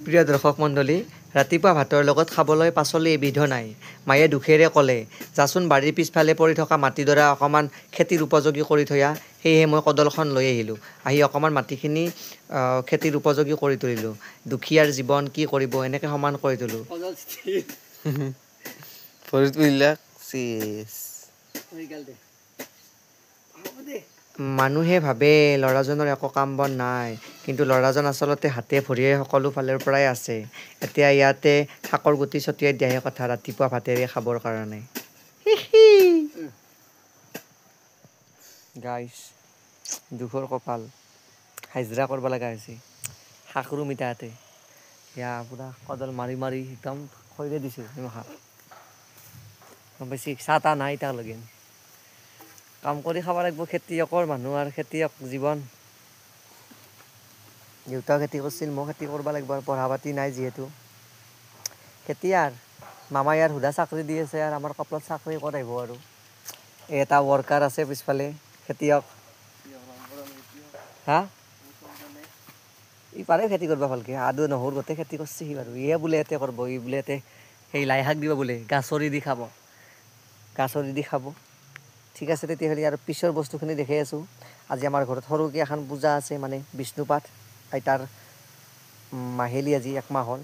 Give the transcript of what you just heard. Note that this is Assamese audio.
প্ৰিয় দৰ্শক মণ্ডলী, ৰাতিপুৱা ভাতৰ লগত খাবলৈ পাচলি এবিধো নাই। মায়ে দুখেৰে ক'লে, যাচোন বাৰীৰ পিছফালে পৰি থকা মাটিডৰা অকণমান খেতিৰ উপযোগী কৰি থৈয়া। সেয়েহে মই কোদালখন লৈ আহিলোঁ। আহি অকণমান মাটিখিনি খেতিৰ উপযোগী কৰি তুলিলোঁ। দুখীয়াৰ জীৱন কি কৰিব, এনেকৈ সমান কৰি তুলোঁ। মানুহে ভাবে ল'ৰাজনৰ একো কাম বন নাই, কিন্তু ল'ৰাজন আচলতে হাতে ভৰিয়ে সকলো ফালৰ পৰাই আছে। এতিয়া ইয়াতে শাকৰ গুটি ছটিয়াই দিয়াহে কথা ৰাতিপুৱা ভাতেৰে খাবৰ কাৰণে। গাইছ, দুখৰ কপাল, হাজিৰা কৰিব লগা হৈছে। শাক ৰুম এতিয়া ইয়াতে। এয়া পূৰা কোদাল মাৰি মাৰি একদম খৈৰে দিছোঁ নিমখা। গম পাইছি, চাহ তাহ নাই এতিয়ালৈকে। কাম কৰি খাব লাগিব, খেতিয়কৰ মানুহ আৰু খেতিয়ক জীৱন। দেউতাও খেতি কৰিছিল, মই খেতি কৰিব লাগিব আৰু পঢ়া পাতি নাই যিহেতু। খেতি আৰু মামাই ইয়াৰ সুধা চাকৰি দি আছে আৰু আমাৰ কপালত চাকৰি ক'ত আহিব আৰু। এটা ৱৰ্কাৰ আছে পিছফালে, খেতিয়ক। হা? ই পাৰে খেতি কৰিব ভালকৈ, আদু নহৰু গোটেই খেতি কৰিছে সি বাৰু। ইয়ে বোলে ইয়াতে কৰিব, ই বোলে ইয়াতে সেই লাই শাক দিব বোলে, গাছৰি দি খাব। গাছৰি দি খাব। ঠিক আছে তেতিয়াহ'লে আৰু পিছৰ বস্তুখিনি দেখাই আছোঁ। আজি আমাৰ ঘৰত সৰুকৈ এখন পূজা আছে, মানে বিষ্ণুপাঠ। আইতাৰ মাহিলী আজি 1 মাহ হ'ল।